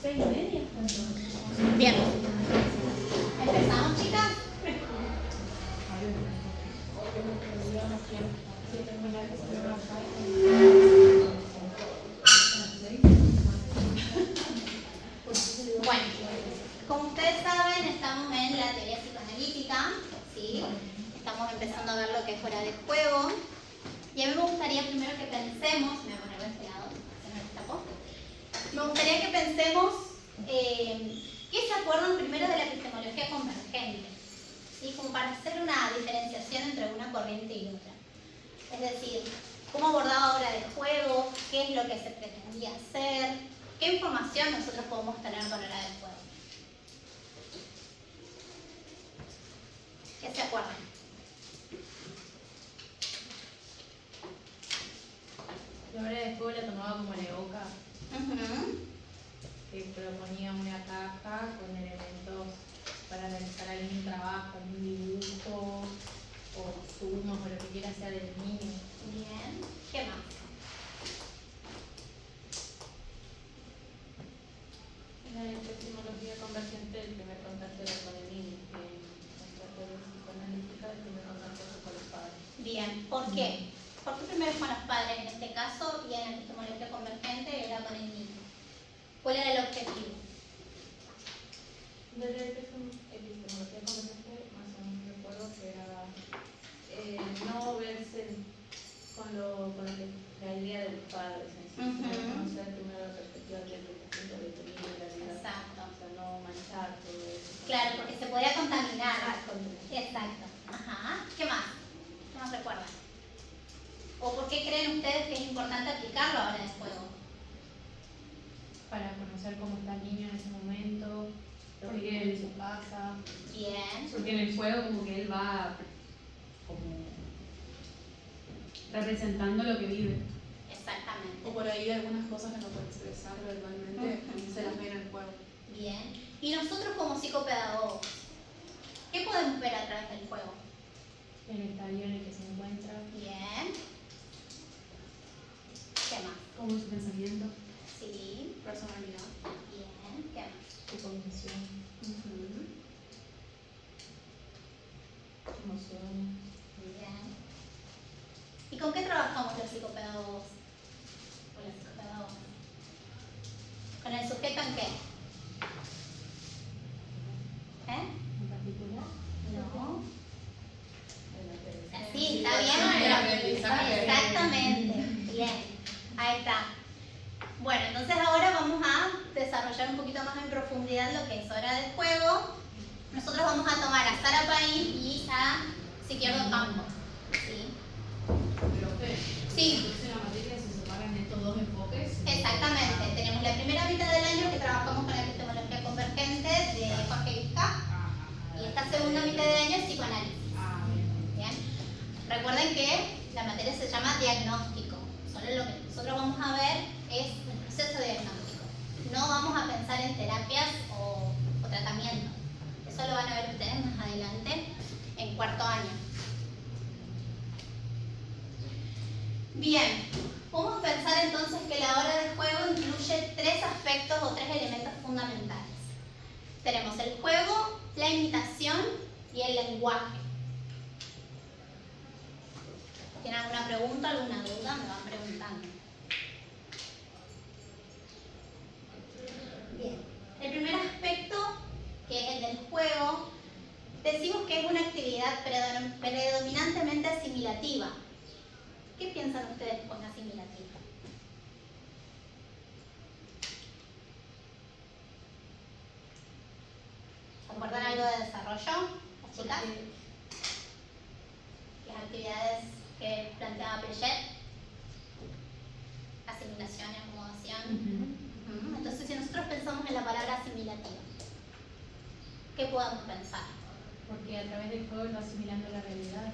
6:30. Bien. ¿Empezamos, chicas? Bueno, como ustedes saben, estamos en la teoría psicoanalítica, ¿sí? Estamos empezando a ver lo que es fuera de juego. Y a mí me gustaría primero que pensemos, me voy a poner de este lado, se me destapó. Me gustaría que pensemos qué se acuerdan primero de la epistemología convergente, ¿sí? Como para hacer una diferenciación entre una corriente y otra. Es decir, cómo abordaba hora de juego, qué es lo que se pretendía hacer, qué información nosotros podemos tener con hora de juego. ¿Qué se acuerdan? La hora de juego la tomaba como la evoca, que proponía una caja con elementos para realizar algún trabajo, algún dibujo, o sumos, o lo que quiera sea del niño. Bien. ¿Qué más? La epistemología convergente, el primer contacto era con el niño, que en la teoría psicoanalítica el primer contacto fue con los padres. Bien. ¿Por qué? ¿Por qué primero con los padres en este caso y en la epistemología convergente era con el niño? ¿Cuál era el objetivo? De la epistemología convergente, más o menos recuerdo que era no verse con la idea de los padres en sí, sino conocer primero la perspectiva del representante de tu niño en realidad. Exacto. O sea, no manchar todo eso. Claro, porque se podía contaminar. Exacto. Ajá. ¿Qué más? ¿Qué más recuerdan? ¿O por qué creen ustedes que es importante aplicarlo ahora en el juego? Para conocer cómo está el niño en ese momento, lo que quiere en su casa. Bien. Porque en el juego como que él va como representando lo que vive. Exactamente. O por ahí algunas cosas que no puede expresar verbalmente, se las ven en el juego. Bien. Y nosotros como psicopedagogos, ¿qué podemos ver a través del juego? El estadio en el que se encuentra, Bien. ¿Qué más? cómo es su pensamiento, Sí. Personalidad. Bien. ¿Qué más? su cognición, emociones. Bien. ¿Y con qué trabajamos los psicopedagogos? ¿O las psicopedagogas? ¿Con el sujeto en qué? En particular. No. El Sí, está bien. El pero- aprendizaje. Exactamente. Bien. Ahí está. Bueno, entonces ahora vamos a desarrollar un poquito más en profundidad lo que es hora del juego. Nosotros vamos a tomar a Sara Paín y a Siquierdo Campo. ¿Sí? Profe, Sí. entonces en la materia se separan estos dos enfoques. Exactamente. Tenemos la primera mitad del año que trabajamos con la epistemología convergente de Jorge Vizca y esta segunda mitad del año es psicoanálisis. Bien. Bien. Recuerden que la materia se llama diagnóstico. Solo lo que nosotros vamos a ver es el proceso diagnóstico. No vamos a pensar en terapias o tratamiento. Eso lo van a ver ustedes más adelante en cuarto año. Bien, podemos pensar entonces que la hora de juego incluye tres aspectos o tres elementos fundamentales. Tenemos el juego, la imitación y el lenguaje. ¿Tienen alguna pregunta, alguna duda? Me van preguntando. Bien, el primer aspecto, que es el del juego, decimos que es una actividad predominantemente asimilativa. ¿Qué piensan ustedes con asimilativa? ¿Se acuerdan algo de desarrollo, las chicas? Las actividades que planteaba Piaget, asimilación y acomodación. Entonces, si nosotros pensamos en la palabra asimilativa, ¿qué podemos pensar? Porque a través del juego él va asimilando la realidad.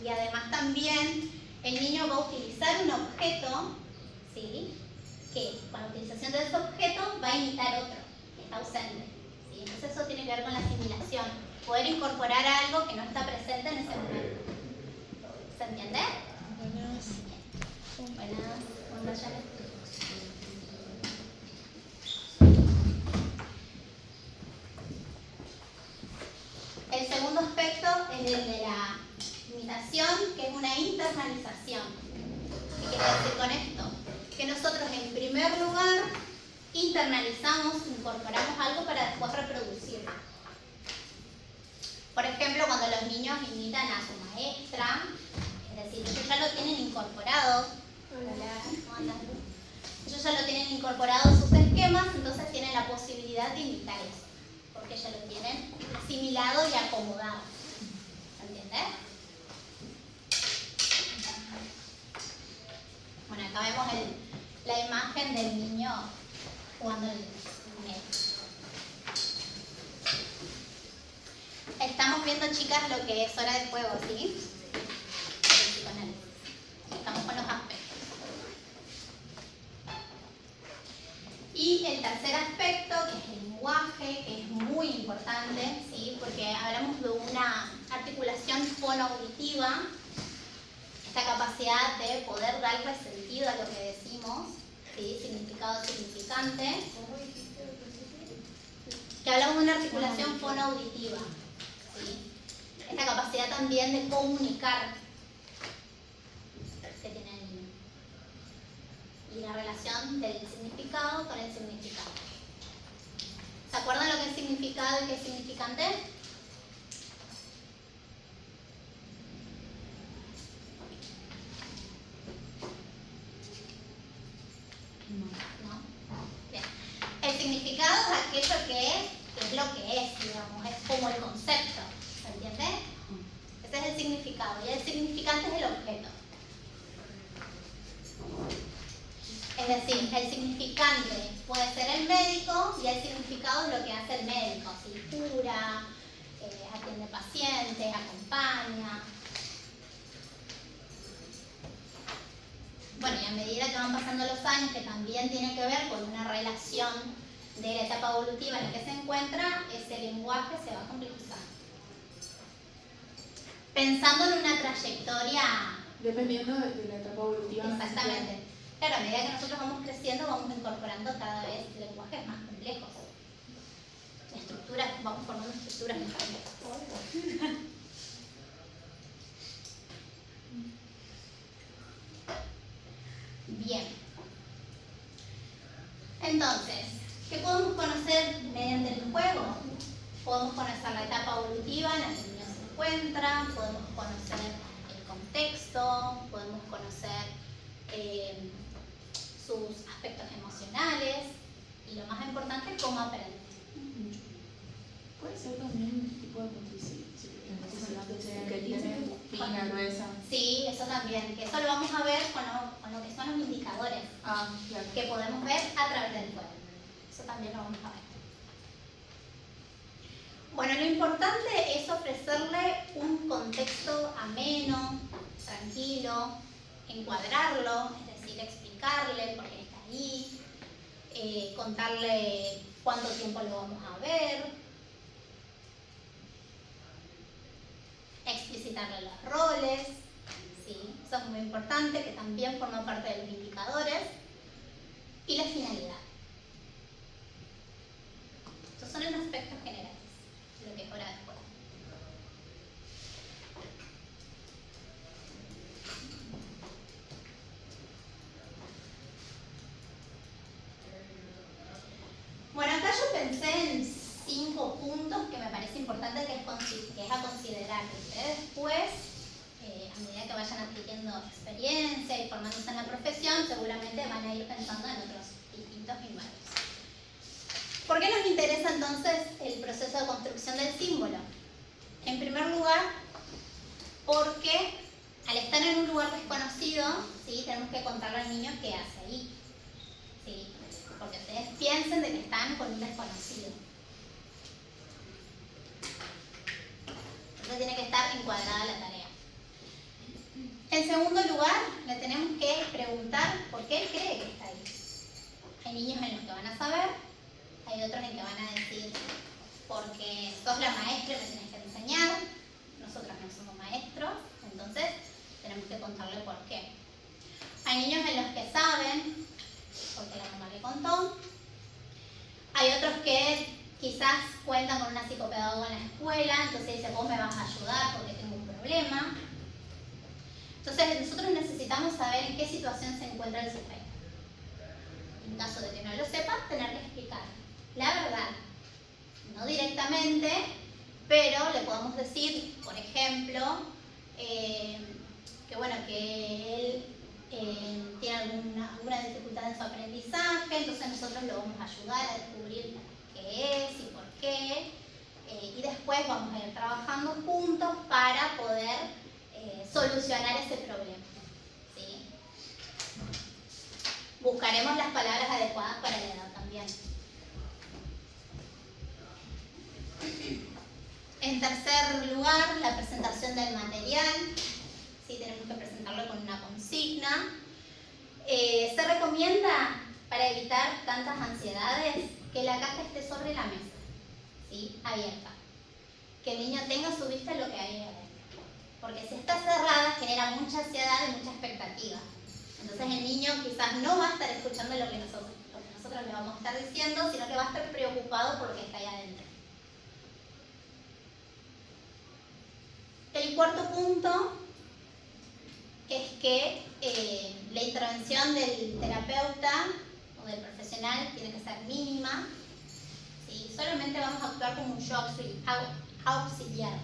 Y además también el niño va a utilizar un objeto, ¿sí? Que con la utilización de ese objeto va a imitar otro que está ausente. ¿Sí? Entonces eso tiene que ver con la asimilación, poder incorporar algo que no está presente en ese momento. ¿Se entiende? Buenas. Buenas. primer lugar, internalizamos, incorporamos algo para después reproducirlo. Por ejemplo, cuando los niños imitan a su maestra, es decir, ellos ya lo tienen incorporado. Ellos ya lo tienen incorporado en sus esquemas, entonces tienen la posibilidad de imitar eso, porque ya lo tienen asimilado y acomodado. ¿Se entiende? Bueno, acá vemos la imagen del niño jugando el medio. Estamos viendo, chicas, lo que es hora de juego, ¿sí? El psicoanálisis. Estamos con los aspectos. Y el tercer aspecto, que es el lenguaje, que es muy importante, ¿sí? Porque hablamos de una articulación fonoauditiva, esta capacidad de poder darle sentido a lo que decimos, ¿sí? Significado significante. ¿Cómo dijiste al principio? Que hablamos de una articulación fonoauditiva, ¿sí? Esta capacidad también de comunicar que tiene el niño. Y la relación del significado con el significado. ¿Se acuerdan lo que es significado y qué es significante? ¿No? Bien. El significado es aquello que es lo que es, digamos, es como el concepto, ¿se entiende? Ese es el significado y el significante es el objeto. Es decir, el significante puede ser el médico y el significado es lo que hace el médico, si cura, atiende pacientes, acompaña. Bueno, y a medida que van pasando los años, que también tiene que ver con una relación de la etapa evolutiva en la que se encuentra, ese lenguaje se va complejizando. Pensando en una trayectoria... Dependiendo de la etapa evolutiva. Exactamente. Claro, a medida que nosotros vamos creciendo, vamos incorporando cada vez lenguajes más complejos. Estructuras, vamos formando estructuras más complejas. Bien. Entonces, ¿qué podemos conocer mediante el juego? Podemos conocer la etapa evolutiva en la que el niño se encuentra, podemos conocer el contexto, podemos conocer sus aspectos emocionales y lo más importante, cómo aprende. Puede ser también un tipo de motricidad que tiene fina, gruesa. Sí, eso también, que eso lo vamos a ver con lo que son los indicadores Ah, claro. que podemos ver a través del juego. Eso también lo vamos a ver. Bueno, lo importante es ofrecerle un contexto ameno, tranquilo, encuadrarlo, es decir, explicarle por qué está ahí, contarle cuánto tiempo lo vamos a ver, explicitarle los roles, ¿sí? Eso es muy importante, que también forma parte de los indicadores, y la finalidad. Estos son los aspectos generales de lo que es hora de juego. Bueno, acá yo pensé en 5 puntos que me parece importante que es a considerar. Que ustedes después, a medida que vayan adquiriendo experiencia y formándose en la profesión, seguramente van a ir pensando en otros distintos minutos. ¿Por qué nos interesa entonces el proceso de construcción del símbolo? En primer lugar, porque al estar en un lugar desconocido, ¿sí? Tenemos que contarle al niño qué hace ahí, ¿sí? Porque ustedes piensen de que están con un desconocido. Entonces tiene que estar encuadrada la tarea. En segundo lugar, le tenemos que preguntar por qué él cree que está ahí. Hay niños en los que van a saber, hay otros en que van a decir, porque sos la maestra y me tenés que enseñar, nosotros no somos maestros, entonces tenemos que contarle por qué. Hay niños en los que saben, porque la mamá le contó. Hay otros que quizás cuentan con una psicopedagoga en la escuela, entonces dice, vos me vas a ayudar porque tengo un problema. Entonces nosotros necesitamos saber en qué situación se encuentra el sujeto. en caso de que no lo sepas, tener que explicar la verdad. No directamente, pero le podemos decir, por ejemplo, que bueno, que él tiene alguna dificultad en su aprendizaje, entonces nosotros lo vamos a ayudar a descubrir qué es y por qué, y después vamos a ir trabajando juntos para poder solucionar ese problema. ¿Sí? Buscaremos las palabras adecuadas para la edad también. En tercer lugar, la presentación del material. Sí, tenemos que presentarlo con una consigna. Se recomienda, para evitar tantas ansiedades, que la caja esté sobre la mesa, ¿sí? Abierta. Que el niño tenga a su vista lo que hay adentro. Porque si está cerrada, genera mucha ansiedad y mucha expectativa. Entonces el niño quizás no va a estar escuchando lo que nosotros le vamos a estar diciendo, sino que va a estar preocupado por lo que está ahí adentro. El cuarto punto es que la intervención del terapeuta o del profesional tiene que ser mínima. ¿Sí? Solamente vamos a actuar como un shock auxiliar.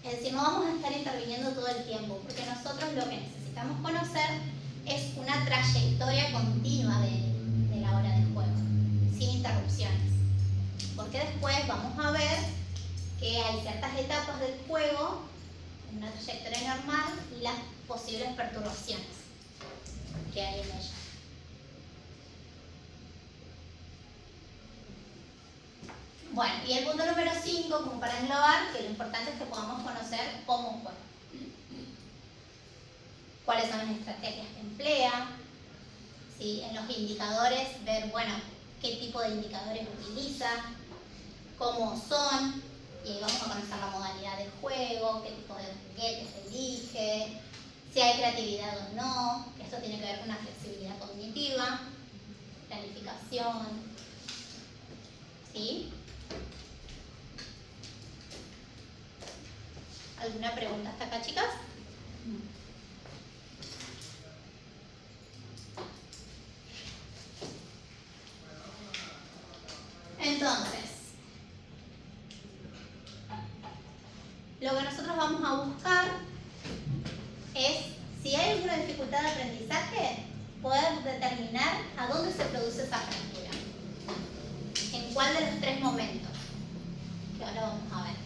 Es decir, no vamos a estar interviniendo todo el tiempo, porque nosotros lo que necesitamos conocer es una trayectoria continua de la hora de juego, sin interrupciones. Porque después vamos a ver que hay ciertas etapas del juego, una trayectoria normal y las posibles perturbaciones que hay en ella. Bueno, y el punto número 5, como para englobar, que lo importante es que podamos conocer cómo juega. Cuáles son las estrategias que emplea, ¿sí? En los indicadores, ver, bueno, qué tipo de indicadores utiliza, cómo son, y ahí vamos a conocer la modalidad de juego, qué tipo de juguetes elige, si hay creatividad o no. Esto tiene que ver con una flexibilidad cognitiva, planificación, ¿sí? ¿Alguna pregunta hasta acá, chicas? Entonces, lo que nosotros vamos a buscar es, si hay alguna dificultad de aprendizaje, poder determinar a dónde se produce esa fractura. En cuál de los 3 momentos, que ahora vamos a ver.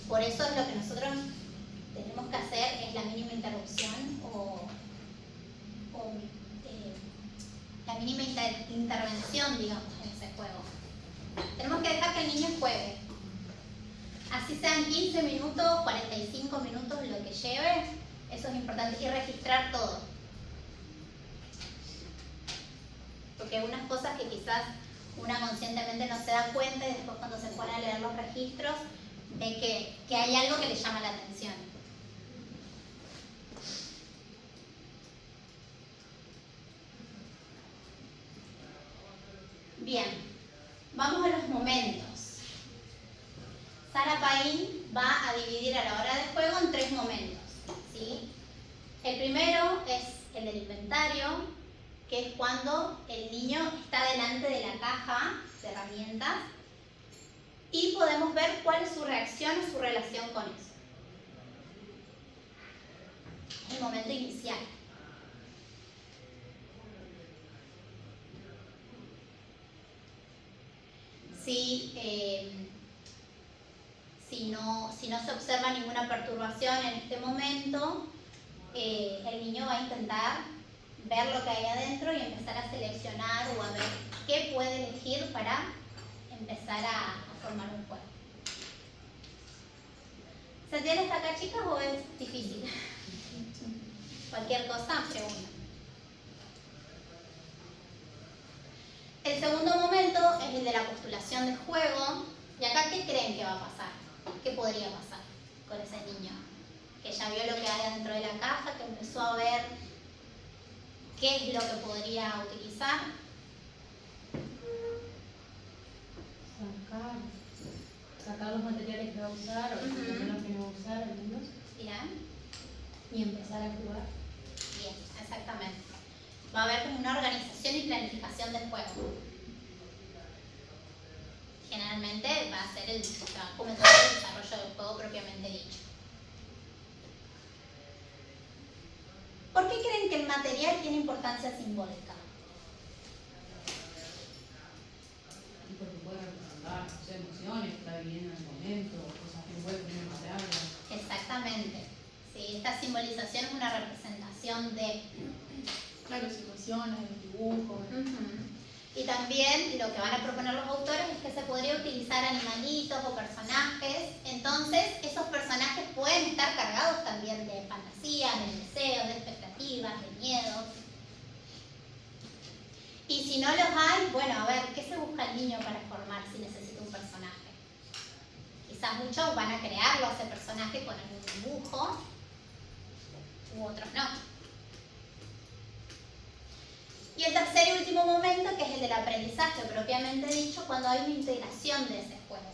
Por eso es lo que nosotros tenemos que hacer, es la mínima interrupción o la mínima intervención, digamos, en ese juego. Tenemos que dejar que el niño juegue. Así sean 15 minutos, 45 minutos, lo que lleve, eso es importante. Y registrar todo. Porque hay unas cosas que quizás una conscientemente no se da cuenta y después cuando se pone a leer los registros ve que hay algo que le llama la atención. Bien, vamos a los momentos. Sara Paín va a dividir a la hora de juego en 3 momentos, ¿sí? El primero es el del inventario, que es cuando el niño está delante de la caja de herramientas y podemos ver cuál es su reacción o su relación con eso. El momento inicial. Si no se observa ninguna perturbación en este momento, el niño va a intentar ver lo que hay adentro y empezar a seleccionar o a ver qué puede elegir para empezar a formar un juego. ¿Se entiende hasta acá, chicas, o es difícil? Cualquier cosa, pregunta. El segundo momento es el de la postulación del juego. ¿Y acá qué creen que va a pasar? ¿Qué podría pasar con ese niño? Que ya vio lo que hay dentro de la caja, que empezó a ver qué es lo que podría utilizar. Sacar los materiales que va a usar o los que no va a usar, algunos. Bien. Y empezar a jugar. Bien, exactamente. una organización y planificación del juego. Generalmente va a ser el que va a comenzar el desarrollo del juego propiamente dicho. ¿Por qué creen que el material tiene importancia simbólica? Y porque puede representar, no sé, emociones que está viviendo en el momento, cosas que no puede poner en palabras. Exactamente. Sí, esta simbolización es una representación de... Claro, situaciones, dibujos. Y también lo que van a proponer los autores es que se podría utilizar animalitos o personajes. Entonces, esos personajes pueden estar cargados también de fantasía, de deseos, de expectativas, de miedos. Y si no los hay, bueno, a ver, ¿qué se busca el niño para formar si necesita un personaje? Quizás muchos van a crearlo a ese personaje con algún dibujo, u otros no. Y el tercer y último momento, que es el del aprendizaje propiamente dicho, cuando hay una integración de ese juego,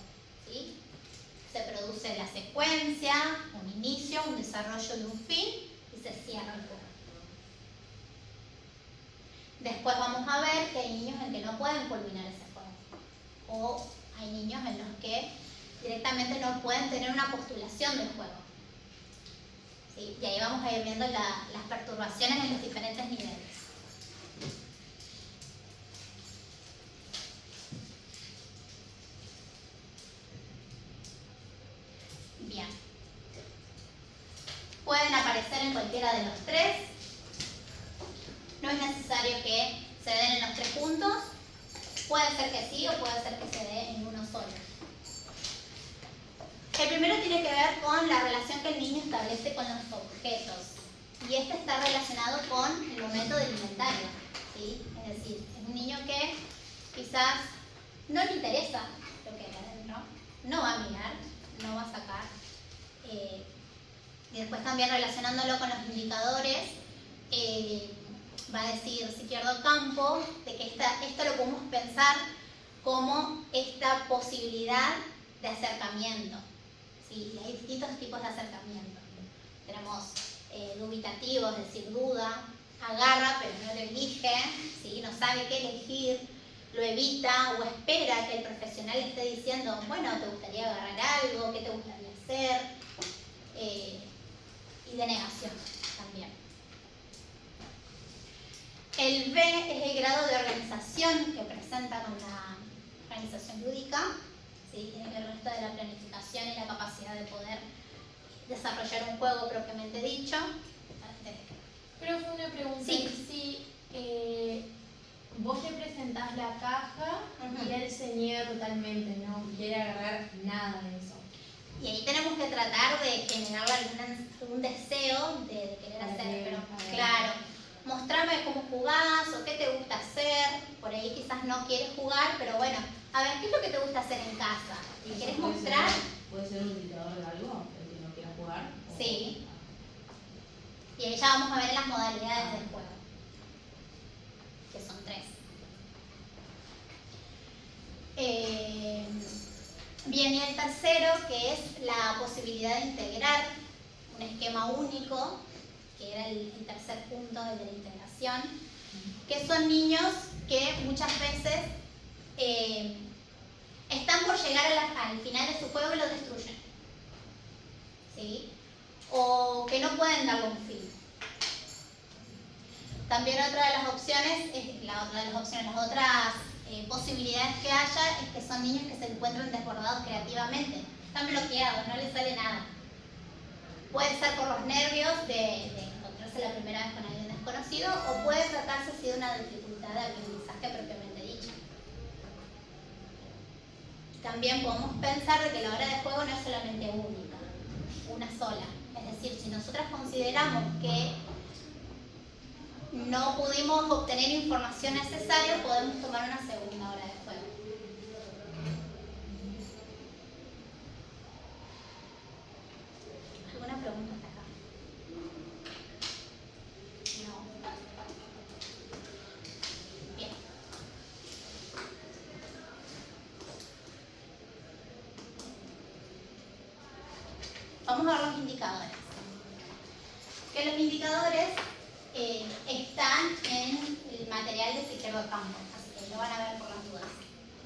¿sí? Se produce la secuencia, un inicio, un desarrollo de un fin y se cierra el juego. Después vamos a ver que hay niños en que no pueden culminar ese juego. O hay niños en los que directamente no pueden tener una postulación del juego. ¿Sí? Y ahí vamos a ir viendo las perturbaciones en los diferentes niveles. Bien. Pueden aparecer en cualquiera de los tres. No es necesario que se den en los tres puntos. Puede ser que sí o puede ser que se dé en uno solo. El primero tiene que ver con la relación que el niño establece con los objetos. Y este está relacionado con el momento del inventario, ¿sí? Es decir, es un niño que quizás no le interesa lo que hay adentro, no va a mirar, no va a sacar. Y después también relacionándolo con los indicadores, va a decir, si pierdo campo, de que esto lo podemos pensar como esta posibilidad de acercamiento. ¿Sí? Y hay distintos tipos de acercamiento. Tenemos dubitativo, es decir, duda, agarra pero no lo elige, ¿sí? No sabe qué elegir, lo evita o espera que el profesional esté diciendo, bueno, ¿te gustaría agarrar algo? ¿Qué te gustaría hacer? Y de negación también. El B es el grado de organización que presenta con la organización lúdica, ¿sí? Tiene que ver con esto de la planificación y la capacidad de poder desarrollar un juego propiamente dicho. Pero fue una pregunta. Sí. Si vos le presentás la caja y él se niega totalmente, no quiere agarrar nada de eso. Y ahí tenemos que tratar de generarle algún deseo de querer hacer, pero claro, mostrame cómo jugás o qué te gusta hacer. Por ahí quizás no quieres jugar, pero bueno, a ver, ¿qué es lo que te gusta hacer en casa? ¿Te quieres mostrar? ¿Puede ser un indicador de algo? El que no quiera jugar. Sí. Y ahí ya vamos a ver las modalidades del juego, que son 3. Bien, y el tercero, que es la posibilidad de integrar un esquema único, que era el tercer punto, el de la integración, que son niños que muchas veces están por llegar al final de su juego y lo destruyen, ¿sí? O que no pueden darle un fin. También otra de las opciones, las otras posibilidades que haya es que son niños que se encuentran desbordados creativamente, están bloqueados, no les sale nada. Puede ser por los nervios de encontrarse la primera vez con alguien desconocido o puede tratarse así de una dificultad de aprendizaje propiamente dicha. También podemos pensar de que la hora de juego no es solamente única, una sola. Es decir, si nosotras consideramos que no pudimos obtener información necesaria, podemos tomar una segunda hora de juego. ¿Alguna pregunta hasta acá? No. Bien. Vamos a ver los indicadores. Que los indicadores están en el material es izquierdo de campo, así que lo van a ver por las dudas.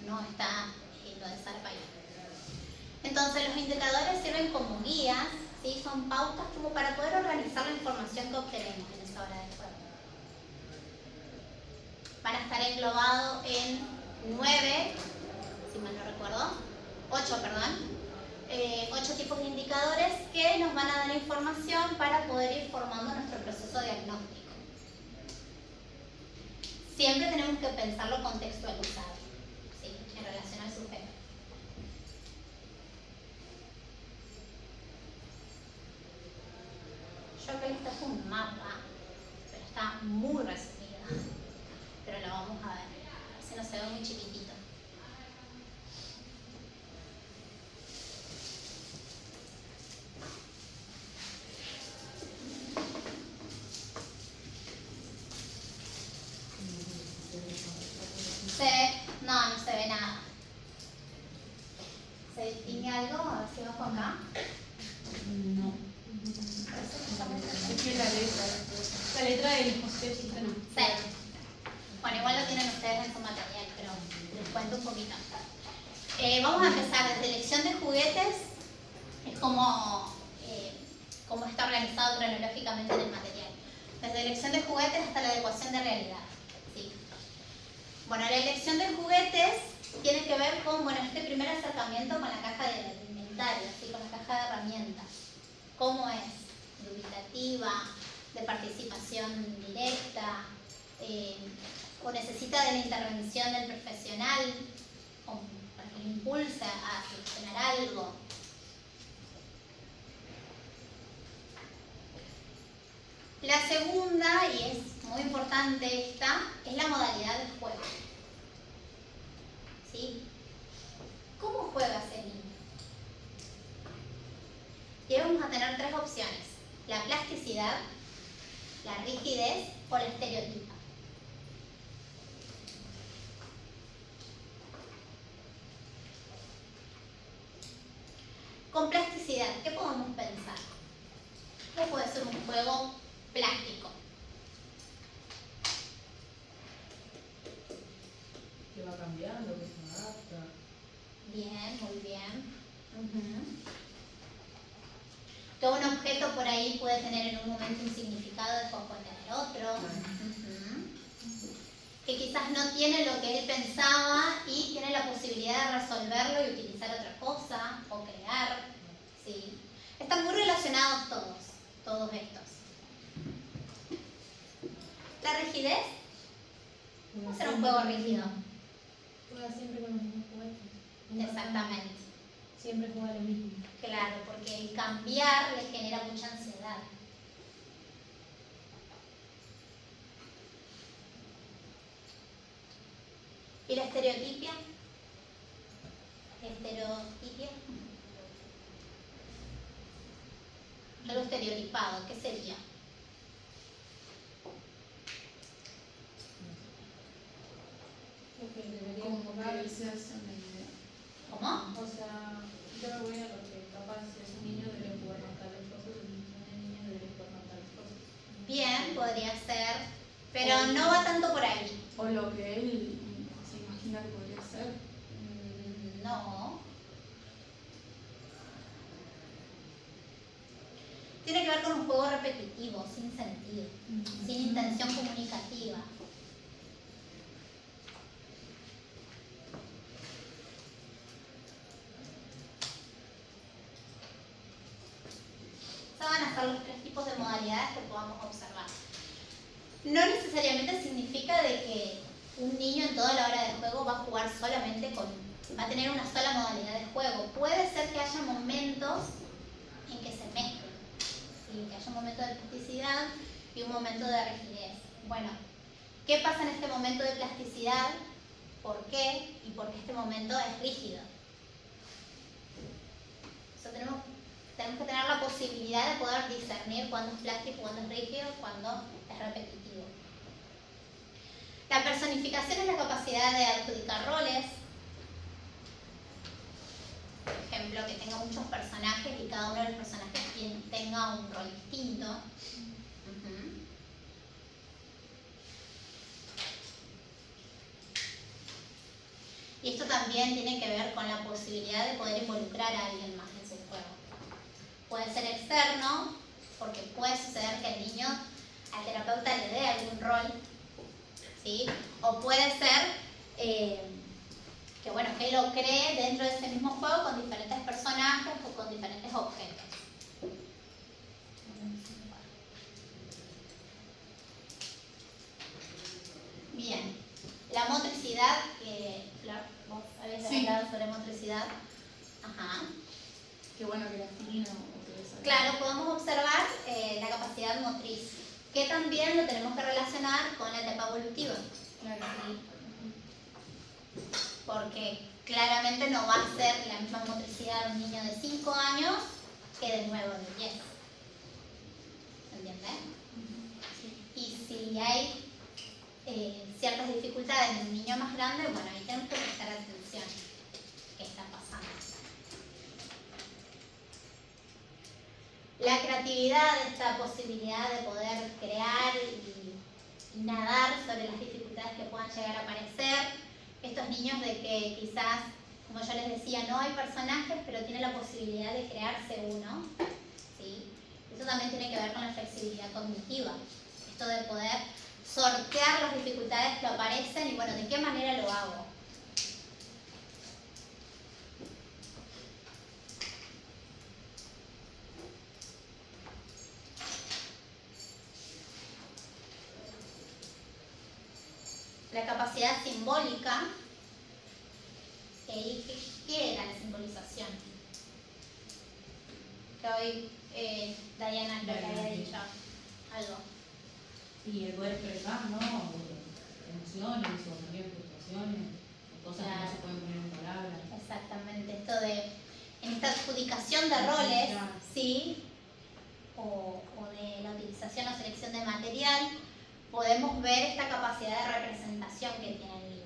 No está lo de zarpa ahí. Entonces los indicadores sirven como guías, ¿sí? Son pautas como para poder organizar la información que obtenemos en esa hora de juego. Van a estar englobados en 9, si mal no recuerdo, 8, perdón. 8 tipos de indicadores que nos van a dar información para poder ir formando nuestro proceso diagnóstico. Siempre tenemos que pensarlo contextualizado, ¿sí? En relación al sujeto. Yo acá les traje un mapa, pero está muy resumido, pero lo vamos a ver, si no se ve muy chiquitito. No, no se ve nada. ¿Se distingue algo? A ver si bajo acá. No. Es que la letra del dispositivo no. Sí. Bueno, igual lo tienen ustedes en su material, pero les cuento un poquito. Vamos a empezar desde elección de juguetes. Es como está organizado cronológicamente en el material. Desde elección de juguetes hasta la adecuación de realidad. ¿Sí? Bueno, la elección de juguetes tiene que ver con este primer acercamiento con la caja de inventario, ¿sí? Con la caja de herramientas. ¿Cómo es? Dubitativa, de participación directa, o necesita de la intervención del profesional para que le impulse a solucionar algo. La segunda, y es muy importante esta, es la modalidad de juego. ¿Sí? ¿Cómo juega ese niño? Y ahí vamos a tener 3 opciones: la plasticidad, la rigidez o la estereotipa. Con plasticidad, ¿qué podemos pensar? ¿Qué puede ser un juego plástico? Que va cambiando, que se adapta. Bien, muy bien. Que un objeto por ahí puede tener en un momento un significado, después puede tener otro. Que quizás no tiene lo que él pensaba y tiene la posibilidad de resolverlo y utilizar otra cosa o crear. ¿Sí? Están muy relacionados todos estos. La rigidez. ¿Cómo será un juego rígido? Juega siempre con los mismos juguetes. Exactamente. Siempre juega lo mismo. Claro, porque el cambiar le genera mucha ansiedad. ¿Y la estereotipia? ¿Estereotipia? Algo estereotipado, ¿qué sería? Lo que debería Como enfocar. que se hace una idea. ¿Cómo? O sea, yo me voy a lo que capaz es un niño debe jugar con tales cosas, una niña debe jugar con tales cosas. Bien, podría ser, pero no va tanto por ahí. O lo que él se imagina que podría ser. No. Tiene que ver con un juego repetitivo, sin sentido, sin intención comunicativa. Estos van a ser los 3 tipos de modalidades que podamos observar. No necesariamente significa de que un niño en toda la hora de juego va a jugar solamente va a tener una sola modalidad de juego. Puede ser que haya momentos en que se mezclen, ¿sí? Que haya un momento de plasticidad y un momento de rigidez. Bueno, ¿qué pasa en este momento de plasticidad? ¿Por qué? Y por qué este momento es rígido. Eso tenemos que tener la posibilidad de poder discernir cuándo es plástico, cuándo es rígido, cuándo es repetitivo. La personificación es la capacidad de adjudicar roles. Por ejemplo, que tenga muchos personajes y cada uno de los personajes tenga un rol distinto. 。 . 。 . 。 . 。 . 。 . 。 . 。 . 。 . 。 . 。 . 。 . 。 . 。 . 。 . 。 . 。 . 。 . 。 . 。 . 。 . 。 . 。 . 。 . 。 . 。 . 。 . 。 . 。 . 。Y esto también tiene que ver con la posibilidad de poder involucrar a alguien más en su juego. Puede ser externo, porque puede suceder que el niño al terapeuta le dé algún rol, ¿sí? O puede ser que, bueno, que lo cree dentro de ese mismo juego con diferentes personajes o con diferentes objetos. Bien, la motricidad, Flor, vos habéis hablado sobre motricidad. Ajá. Qué bueno que la Fili no utiliza. Claro, podemos observar la capacidad motriz, que también lo tenemos que relacionar con la etapa evolutiva. Claro. ¿Sí? Porque claramente no va a ser la misma motricidad de un niño de 5 años que de 9 o de 10. ¿Entiendes? Y si hay ciertas dificultades en un niño más grande, bueno, ahí tenemos que prestar atención. ¿Qué está pasando? La creatividad, esta posibilidad de poder crear y nadar sobre las dificultades que puedan llegar a aparecer. Estos niños de que quizás, como yo les decía, no hay personajes, pero tienen la posibilidad de crearse uno. ¿Sí? Eso también tiene que ver con la flexibilidad cognitiva. Esto de poder sortear las dificultades que aparecen y, bueno, ¿de qué manera lo hago? La capacidad simbólica, ¿qué era la simbolización? Que hoy Diana creo que había dicho algo. Y el poder expresar, ¿no? Emociones o también frustraciones, o cosas que no se pueden poner en palabras. Exactamente, esto de, en esta adjudicación de roles, ¿sí? O de la utilización o selección de material, podemos ver esta capacidad de representación que tiene el niño.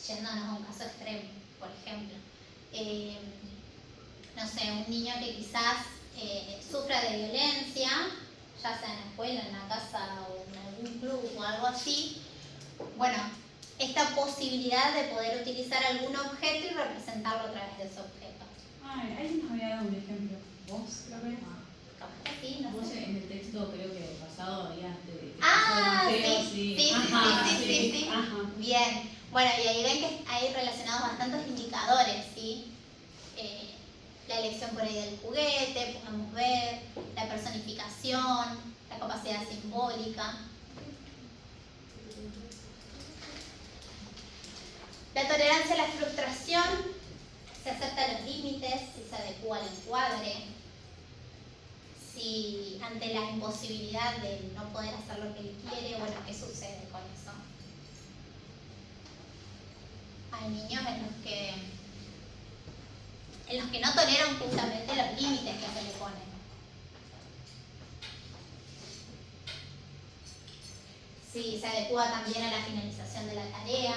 Yéndonos a un caso extremo, por ejemplo. No sé, un niño que quizás sufra de violencia, ya sea en la escuela, en la casa o en algún club o algo así, bueno, esta posibilidad de poder utilizar algún objeto y representarlo a través de ese objeto. Ay, alguien nos había dado un ejemplo. ¿Vos? Creo que Capaz que sí, no vos sé. en el texto creo que pasado habías de Ah, sí. sí. Ajá. Bien. Bueno, y ahí ven que hay relacionados bastantes indicadores, ¿sí? La elección por ahí del juguete, podemos ver, la personificación, la capacidad simbólica. La tolerancia a la frustración, se aceptan los límites, si se adecua al encuadre, si ante la imposibilidad de no poder hacer lo que él quiere, bueno, ¿qué sucede con eso? Hay niños en los que no toleran justamente los límites que se le ponen. Si se adecua también a la finalización de la tarea.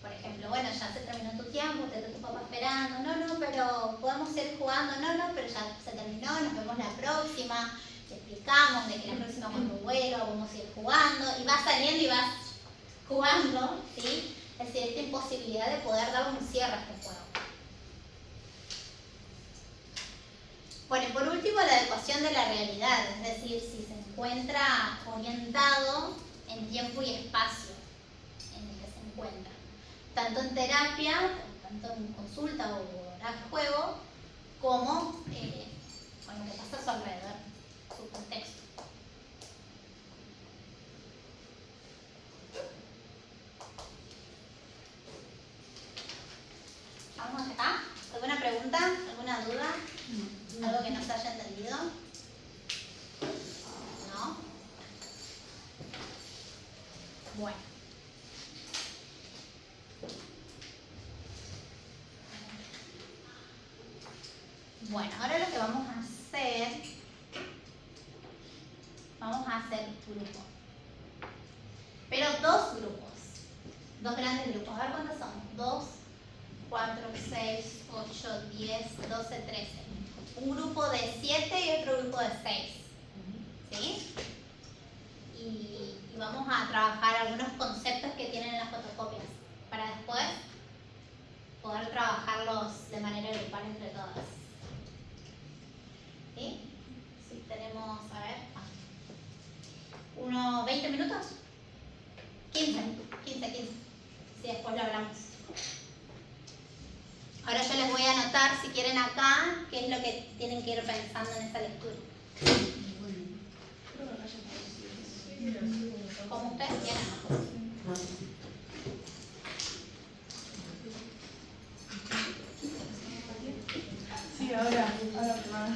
Por ejemplo, bueno, ya se terminó tu tiempo, te está tu papá esperando, no, pero podemos seguir jugando, no, pero ya se terminó, nos vemos la próxima, te explicamos de que la próxima cuando vuelva vamos a ir jugando, y vas saliendo y vas jugando, ¿sí? Es decir, esta imposibilidad de poder dar un cierre a este juego. Bueno, y por último, la adecuación de la realidad, es decir, si se encuentra orientado en tiempo y espacio en el que se encuentra. Tanto en terapia, tanto en consulta o horario de juego, como con lo que pasa a su alrededor, su contexto. ¿Vamos hasta acá? ¿Alguna pregunta? ¿Alguna duda? No. ¿Algo que no se haya entendido? ¿No? Bueno. Bueno, ahora lo que vamos a hacer grupos. Pero dos grupos. Dos grandes grupos. A ver cuántos son. 2, 4, 6, 8, 10, 12, 13. Un grupo de 7 y otro grupo de 6. ¿Sí? Y vamos a trabajar algunos conceptos que tienen las fotocopias para después poder trabajarlos de manera grupal entre todas. ¿Sí? Sí, tenemos, a ver, unos 20 minutos. 15. Si después lo hablamos. Ahora yo les voy a anotar, si quieren acá, qué es lo que tienen que ir pensando en esta lectura. Como ustedes quieran. Sí, ahora más.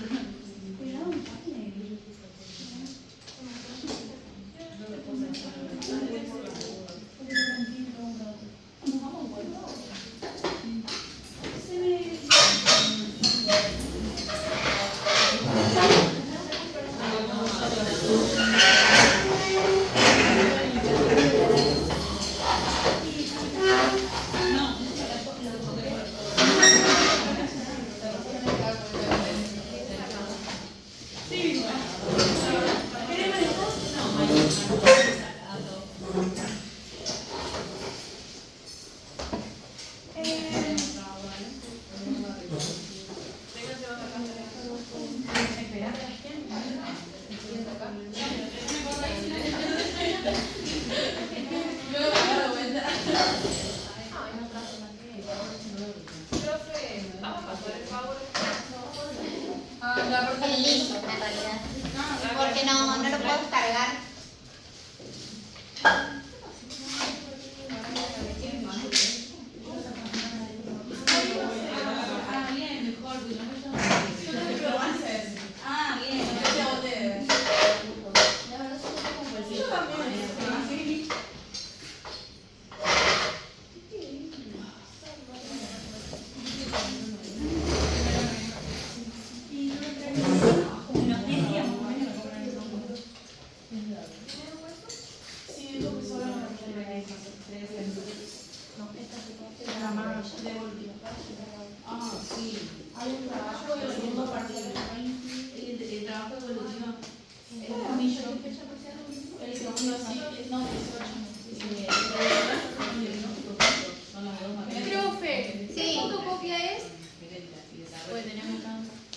El link, en realidad. Porque no lo puedo descargar.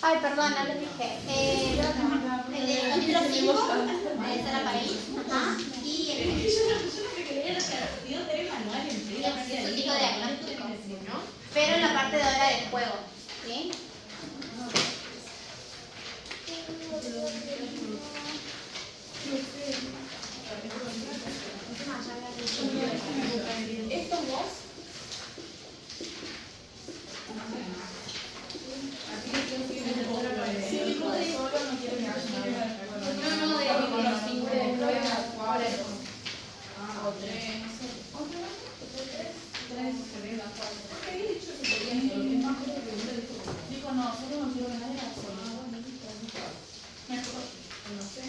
Ay, perdón, no les dije. El de capítulo 5, de Sara París. Ajá. Y el tipo de diagnóstico, ¿no? Pero en la parte de hora del juego, ¿sí? ¿Esto vos? Digo, no, solo no quiero que nadie la sola. Mejor, no sé.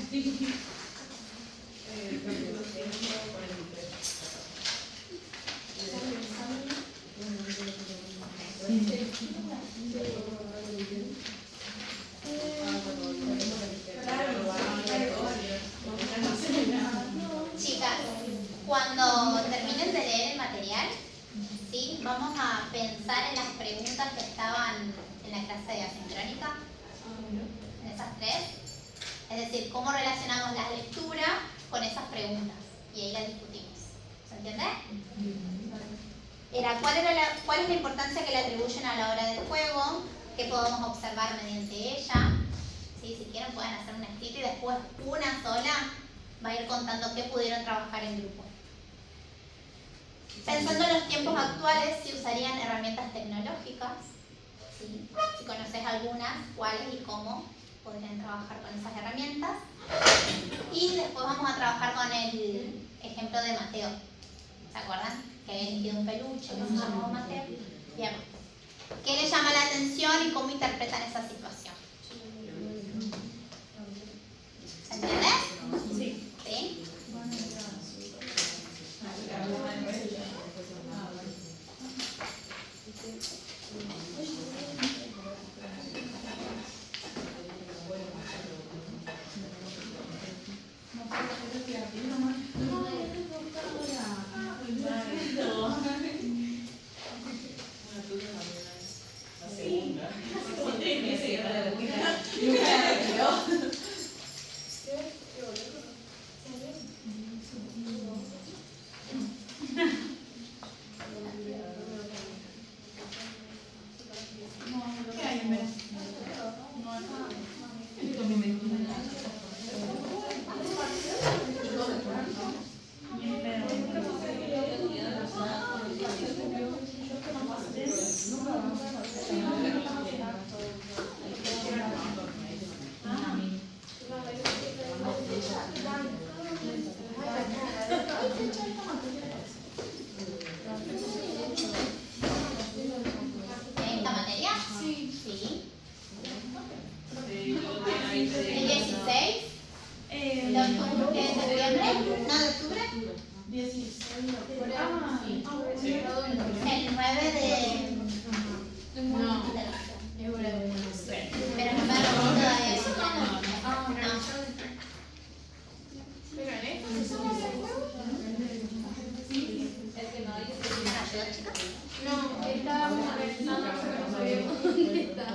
Chicas, cuando terminen de leer el material, ¿sí? Vamos a pensar en las preguntas que estaban en la clase de asincrónica, en esas tres. Es decir, cómo relacionamos la lectura con esas preguntas. Y ahí las discutimos. ¿Se entiende? Era, ¿cuál es la importancia que le atribuyen a la hora del juego? ¿Qué podemos observar mediante ella? ¿Sí? Si quieren pueden hacer un escrito y después una sola va a ir contando qué pudieron trabajar en grupo. Pensando en los tiempos actuales, si usarían herramientas tecnológicas, ¿sí? Si conoces algunas, cuáles y cómo podrían trabajar con esas herramientas. Y después vamos a trabajar con el ejemplo de Mateo. ¿Se acuerdan? Que había elegido un peluche, que se llamaba Mateo. Bien. ¿Qué le llama la atención y cómo interpretan esa situación? ¿Se entiende? Sí. ¿Sí? No puedo creer que a ti nomás. 16 de octubre, de septiembre, no de octubre, 16 de octubre. el 9 de... No. Pero no me lo pongo todavía. No, estábamos pensando, pero no sabíamos dónde está.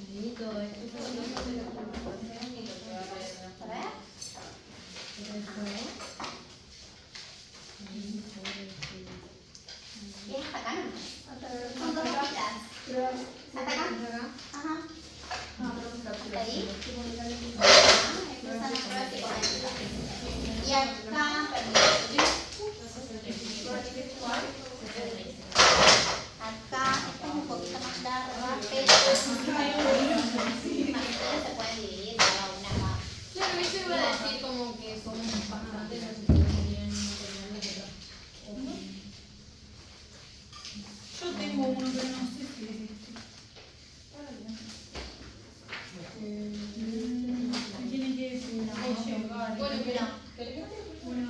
Y todo esto es lo que se le preocupación y lo que va a hacer. A ver. Y es hasta acá, ¿no? Son dos hojitas. ¿Hasta acá? Ajá. ¿Hasta ahí? Empiezan las pruebas psicométricas. Y acá, acá esta es un poquito más larga, pero se pueden dividir cada una acá. Claro, eso iba a decir como que somos bastantes los que tenían material de otra. Yo tengo uno, pero no sé si. Me tienen que decir una. Bueno, pero Bueno,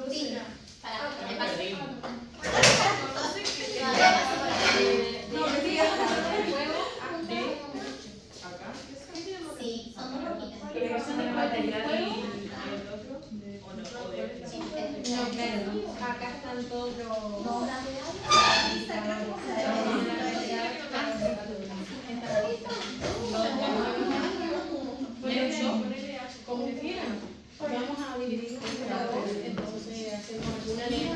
Sí, para que le pase. Sí, son dos hojitas. no, claro, acá están todos los... Como quieran, vamos a dividir entonces hacemos una línea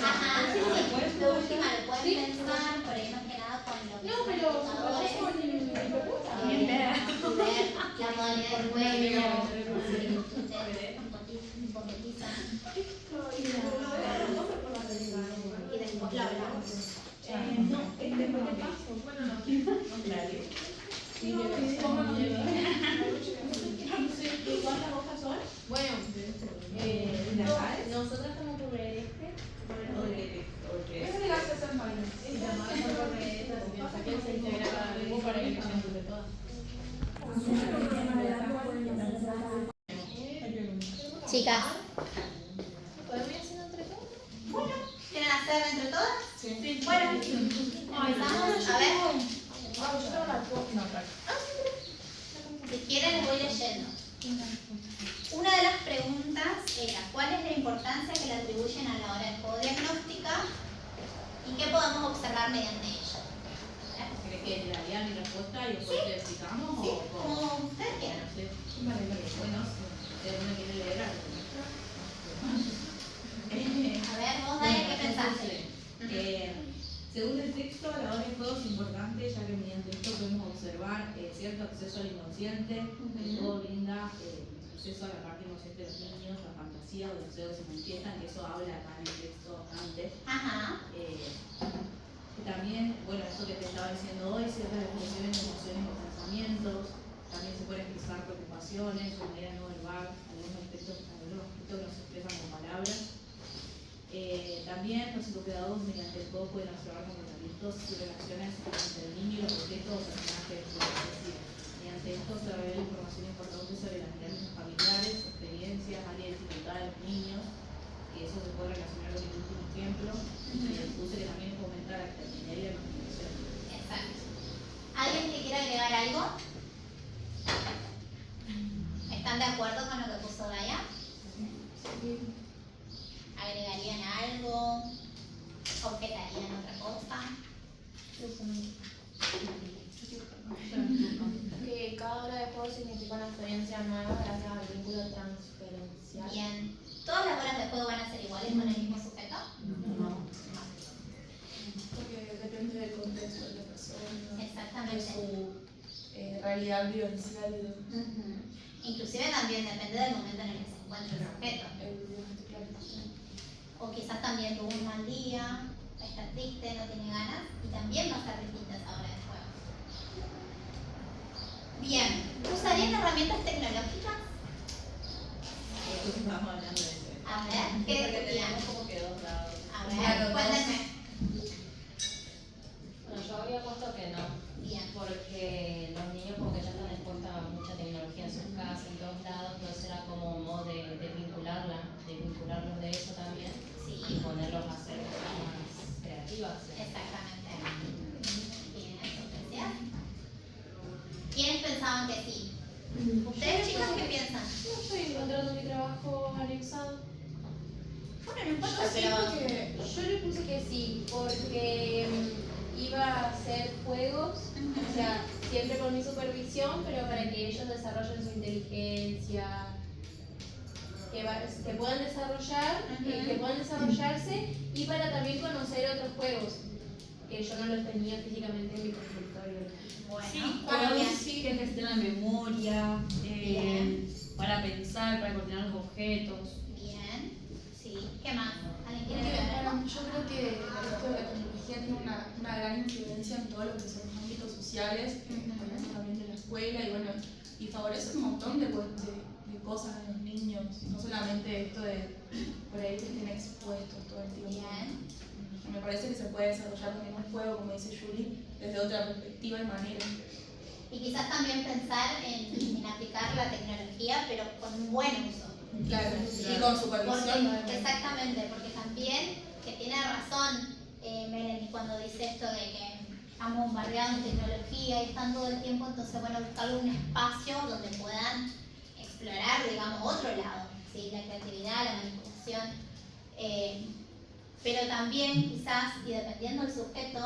Ajá, sí, sí. De última lo pueden pensar, por ahí más que nada con lo que No, son pero indicadores, yo con mi propuesta. ver la modalidad de juego, ustedes hipotetizan y después lo hablamos. ¿Cuántas hojas son? Bueno, nosotros estamos por ver este. Es de las 60 años. Sí, llamadas por redes, así que saqué el 6 de grado para que lo sean entre todas. Chicas, ¿Podemos ir haciendo entre todas? bueno, ¿quieren hacer entre todas? Sí. Bueno, empezamos, a ver, si quieren les voy leyendo. Una de las preguntas era, ¿cuál es la importancia que le atribuyen a la hora de juego diagnóstica y qué podemos observar mediante ella? ¿Crees que le daría mi respuesta y después te explicamos? Sí, o cómo? como ustedes quieran. No sé. Bueno, si alguno quiere leer algo. A ver, vos, Daya, ¿qué pensaste? Según el texto, la hora de juego es importante, ya que mediante esto podemos observar cierto acceso al inconsciente. El juego brinda acceso a la parte inconsciente de los niños, la fantasía o los deseos se manifiestan, que eso habla acá en el texto antes. Ajá. También, bueno, esto que te estaba diciendo hoy, ciertas expresiones de emociones o pensamientos, también se pueden expresar preocupaciones o manera no verbal, algunos aspectos que no se expresan con palabras. También los psicopedagogos mediante el juego pueden observar comportamientos y relaciones entre el niño y los objetos o personajes. Es decir, mediante esto se revela información importante sobre las dinámicas familiares, experiencias, áreas de dificultad de los niños, y eso se puede relacionar con el último ejemplo, y puse que también fomenta la creatividad y la imaginación. Exacto. ¿Alguien que quiera agregar algo? ¿Están de acuerdo con lo que puso Daya? ¿Agregarían algo? ¿Objetarían otra cosa? Que cada hora de juego significa una experiencia nueva gracias al vínculo transferencial. Bien. ¿Todas las horas de juego van a ser iguales con el mismo sujeto? No. realidad vivencial. Inclusive también depende del momento en el que se encuentre el sujeto. O quizás también tuvo un mal día, está triste, no tiene ganas, y también va a estar distinta esa hora de juego. Bien, ¿usarían herramientas tecnológicas? Estamos hablando de eso. A ver, ¿qué Porque decían? tenemos como que dos lados. A ver, Claro, cuéntenme. Bueno, yo había puesto que no, Bien. porque los niños como que ya están expuestos a mucha tecnología en sus casas, en todos lados, entonces era como un modo de vincularlos de eso también Sí, y ponerlos a hacer cosas más creativas. exactamente. Bien, ¿ustedes? ¿Quiénes pensaban que sí? ¿Ustedes, chicas, qué piensan? No estoy encontrando mi trabajo anexado. Bueno, no importa, Yo pero... siento que yo le puse que sí, porque iba a hacer juegos, o sea, siempre con mi supervisión, pero para que ellos desarrollen su inteligencia, que puedan desarrollar, que puedan desarrollarse y para también conocer otros juegos que yo no los tenía físicamente en mi consultorio. Bueno, Sí, ¿cómo pero bien? sí que necesitan la memoria, Bien. para pensar, para coordinar los objetos. Bien, sí. ¿Qué más? ¿Alguien quiere Porque, agregar algo? bueno, yo creo que esto de la tecnología tiene una gran influencia en todo lo que son los ámbitos sociales, hablando también de la escuela, y bueno, y favorece un montón de cosas en los niños, no solamente esto de por ahí que estén expuestos todo el tiempo. Bien. Me parece que se puede desarrollar también un juego, como dice Julie, desde otra perspectiva y manera. Y quizás también pensar en aplicar la tecnología, pero con un buen uso. Claro, y con supervisión. Porque, exactamente, porque también, que tiene razón Melanie cuando dice esto de que han bombardeado en tecnología y están todo el tiempo, entonces bueno, buscar un espacio donde puedan explorar, digamos, otro lado, ¿sí? La creatividad, la manipulación. Pero también quizás, y dependiendo del sujeto,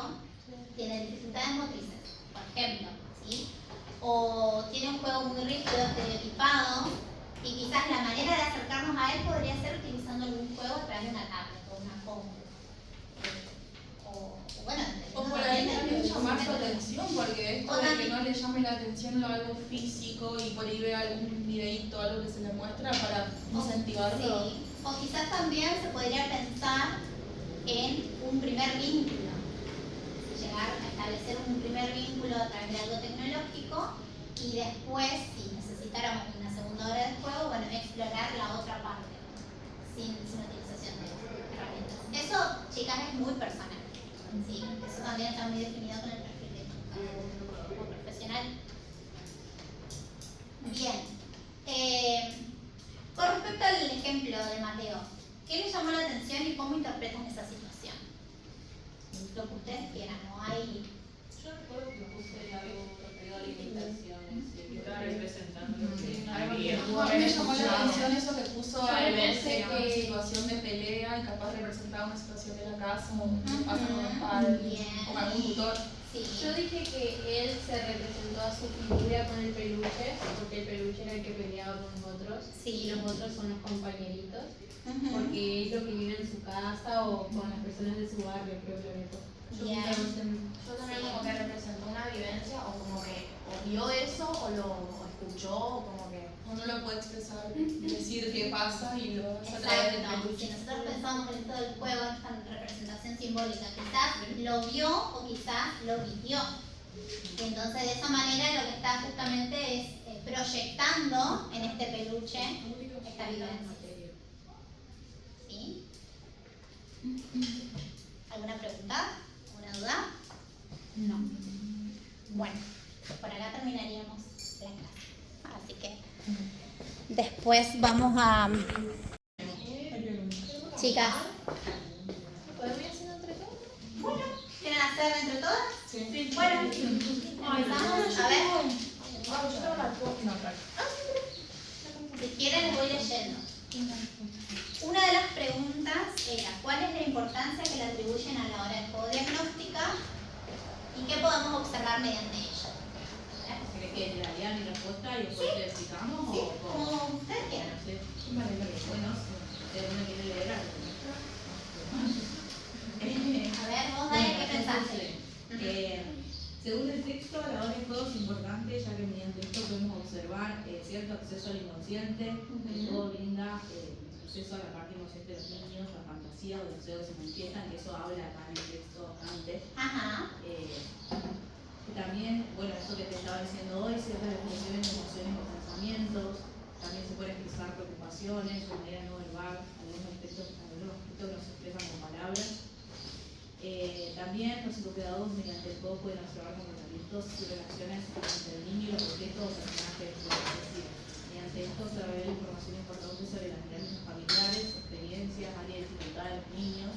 tiene dificultades motrices, por ejemplo, ¿sí? O tiene un juego muy rígido, estereotipado, y quizás la manera de acercarnos a él podría ser utilizando algún juego a través de una tablet o una compu. O bueno, O por ahí también llamar su sujeto. atención, porque esto O de que también- no le llame la atención algo físico y por ahí ve algún videíto, algo que se le muestra para incentivarlo. Sí. O quizás también se podría pensar en un primer vínculo. Llegar a establecer un primer vínculo a través de algo tecnológico y después, si necesitáramos una segunda hora de juego, bueno, explorar la otra parte sin utilización de herramientas. Eso, chicas, es muy personal. Sí, eso también está muy definido con el perfil de como profesional. Bien. Con respecto al ejemplo de Mateo, ¿qué le llamó la atención y cómo interpretan esa situación? Lo que ustedes quieran, no hay... Yo recuerdo que puse algo referido a limitaciones. Que estaba representando Algo que bien. pudo A mí haber me llamó la escuchado. atención eso que puso Yo a pensé en una que- situación de pelea y capaz representaba una situación de la casa o Ujú. pasa con los padres Bien. o con algún tutor. Sí. Yo dije que él se representó a su figura con el peluche, porque el peluche era el que peleaba con los otros, Sí. y los otros son los compañeritos, Ujú. porque es lo que vive en su casa o con las personas de su barrio, creo que lo Bien. Yo también como que representó una vivencia o como que o vio eso o lo escuchó o como que... Uno lo puede expresar, decir qué pasa y lo hace a través del Exacto. peluche. Si nosotros pensamos en esto del juego, en esta representación simbólica, quizás lo vio o quizás lo vivió. Y entonces de esa manera lo que está justamente es proyectando en este peluche esta vivencia. ¿Sí? ¿Alguna pregunta? ¿Alguna duda? No. Bueno, por acá terminaríamos la clase. Así que después vamos a... Chicas, ¿Podemos ir haciendo entre todos? bueno, ¿quieren hacer entre todas? Sí. Bueno, empezamos. A ver, yo tengo una pregunta. si quieren les voy leyendo. Una de las preguntas era, ¿cuál es la importancia que le atribuyen a la hora de juego diagnóstica y qué podemos observar mediante ella? ¿Crees que la lean mi respuesta y después le explicamos? Sí, o cómo? como ustedes quieran. No sé. Bueno, si alguno quiere leer algo. A ver, vos Dani, ¿qué pensaste? Según el texto a la hora de juego es importante, ya que mediante esto podemos observar cierto acceso al inconsciente, que todo brinda acceso a la parte inconsciente de los niños, la fantasía o los deseos que se manifiestan, que eso habla acá en el texto bastante. Ajá. Y también, bueno, esto que te estaba diciendo hoy, ciertas expresiones de emociones o pensamientos, también se pueden expresar preocupaciones de manera no verbal, algunos aspectos que no se expresan con palabras. También los psicopedagogos mediante el juego pueden observar comportamientos y relaciones entre el niño y los objetos o personajes. Es decir, mediante esto se revela información importante sobre las dinámicas familiares, experiencias, áreas de dificultad de los niños,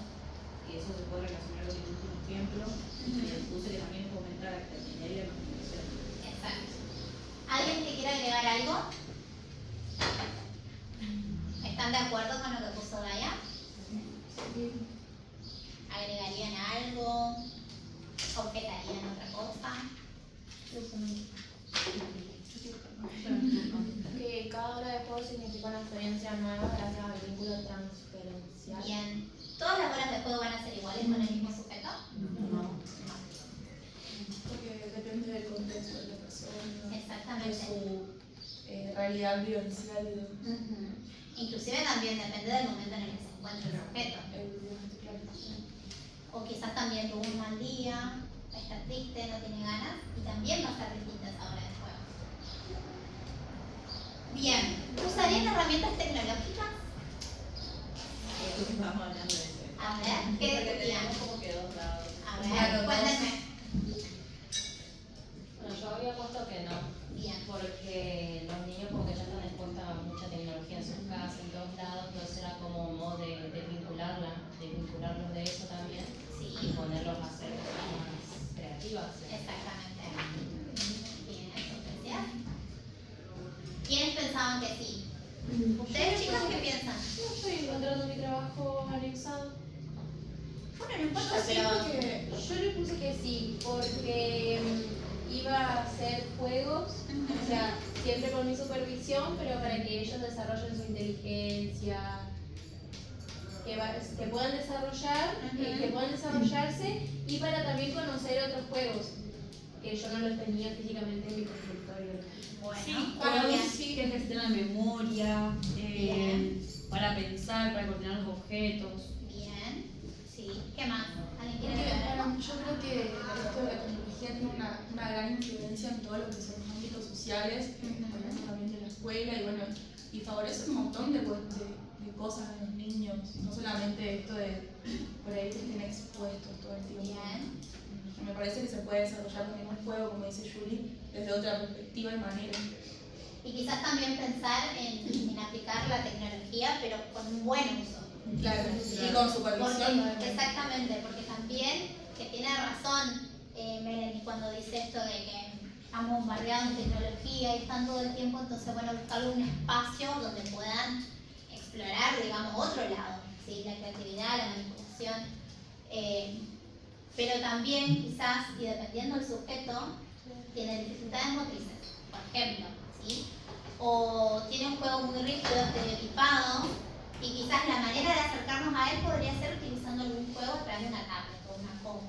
y eso se puede relacionar con el último ejemplo, y el puse que también fomenta la creatividad y la imaginación. Exacto. ¿Alguien que quiera agregar algo? ¿Están de acuerdo con lo que puso Gaia? ¿Agregarían algo? ¿Objetarían otra cosa? Que cada hora de juego significa una experiencia nueva gracias al vínculo transferencial. Bien. ¿Todas las horas de juego van a ser iguales con el mismo sujeto? No. Porque depende del contexto de la persona, de Exactamente. su realidad vivencial y de Inclusive también depende del momento en el que se encuentra el sujeto. O quizás también tuvo un mal día, está triste, no tiene ganas, y también va a estar distinta esa hora de juego. Bien, ¿usarían herramientas tecnológicas? Esto que estábamos hablando de eso. A ver, ¿qué Porque dirían? tenemos como que dos lados. A ver, Claro, cuéntenme. Bueno, yo había puesto que no, Bien. porque los niños como que ya no les cuenta mucha tecnología en sus casas, en todos lados, entonces era como un modo de vincularlos de eso también, Sí, y ponerlos a hacer cosas más creativas. exactamente. Bien, entonces, ¿quiénes pensaban que sí? ¿Ustedes chicos qué piensan? Yo estoy encontrando mi trabajo anexado. Bueno, no importa, Yo sí, pero... porque yo le puse que sí, porque iba a hacer juegos, o sea, siempre con mi supervisión, pero para que ellos desarrollen su inteligencia, que puedan desarrollar, que puedan desarrollarse, y para también conocer otros juegos que yo no los tenía físicamente en mi consultorio. Bueno, Sí, para para bien. sí que ejerciten la memoria, para pensar, para coordinar los objetos. Bien, sí. ¿Qué más? ¿Alguien quiere Porque, agregar algo? yo creo que esto de la tecnología tiene una gran influencia en todo lo que son los ámbitos sociales, también de la escuela, y bueno, y favorece un montón de cosas en los niños, no solamente esto de por ahí que estén expuestos todo el tiempo. Bien. Me parece que se puede desarrollar también un juego, como dice Julie, desde otra perspectiva y manera. Y quizás también pensar en aplicar la tecnología, pero con un buen uso. Claro, y con supervisión. Porque, exactamente, porque también, que tiene razón Melanie cuando dice esto de que estamos bombardeados en tecnología y están todo el tiempo, entonces bueno, buscar un espacio donde puedan explorar, digamos, otro lado, ¿sí? La creatividad, la manipulación. Pero también quizás, y dependiendo del sujeto, tiene dificultades motrices, por ejemplo, ¿sí? O tiene un juego muy rígido, estereotipado, y quizás la manera de acercarnos a él podría ser utilizando algún juego a través de una tablet o una compu.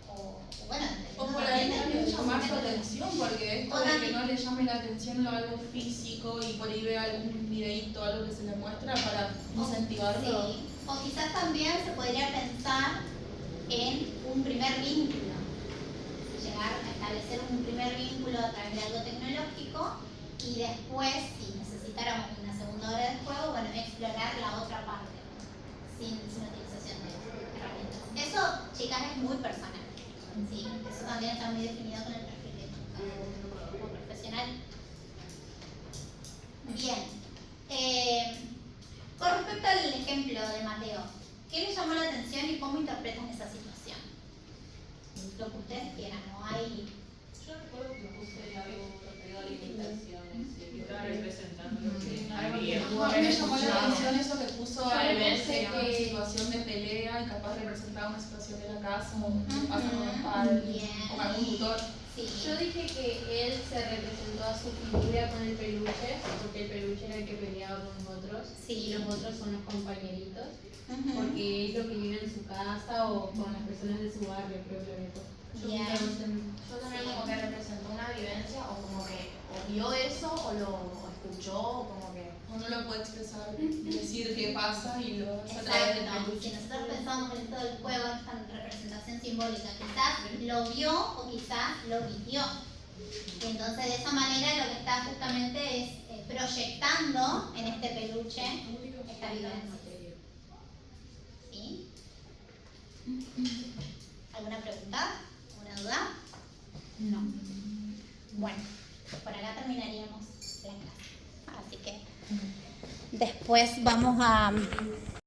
O bueno, O por ahí también también del llamar su sujeto. atención, porque esto O de que también- no le llame la atención lo algo físico y por ahí ve algún videíto, algo que se le muestra para incentivarlo. Sí. O quizás también se podría pensar en un primer vínculo. Llegar a establecer un primer vínculo a través de algo tecnológico y después, si necesitáramos una segunda hora de juego, bueno, explorar la otra parte, sin utilización de herramientas. Eso, chicas, es muy personal. Sí, eso también está muy definido con el perfil de como profesional. Bien. Con respecto al ejemplo de Mateo, ¿qué les llamó la atención y cómo interpretan esa situación? Lo que ustedes quieran, no hay... Yo recuerdo que puse algo referido a limitaciones, que estaba representando lo que A mí me llamó la atención eso que puso Yo algo le pensé en una que- situación de pelea y capaz representaba una situación de la casa o pasa con los Ujú, padres bien. o con algún tutor. Sí. Yo dije que él se representó a su figura con el peluche, porque el peluche era el que peleaba con los otros, Sí. y los otros son los compañeritos, Ujú. porque es lo que vive en su casa o con las personas de su barrio, creo que lo había puesto. Bien. Yo también como que representó una vivencia o como que o vio eso o lo escuchó o como que... Uno lo puede expresar, decir qué pasa y lo hace a través del Exacto. peluche. Si nosotros pensamos en esto del juego, en esta representación simbólica, quizás lo vio o quizás lo vivió. Y entonces de esa manera lo que está justamente es proyectando en este peluche esta vivencia. ¿Sí? ¿Alguna pregunta? ¿Alguna duda? No. Bueno, por acá terminaríamos la clase. Así que después vamos a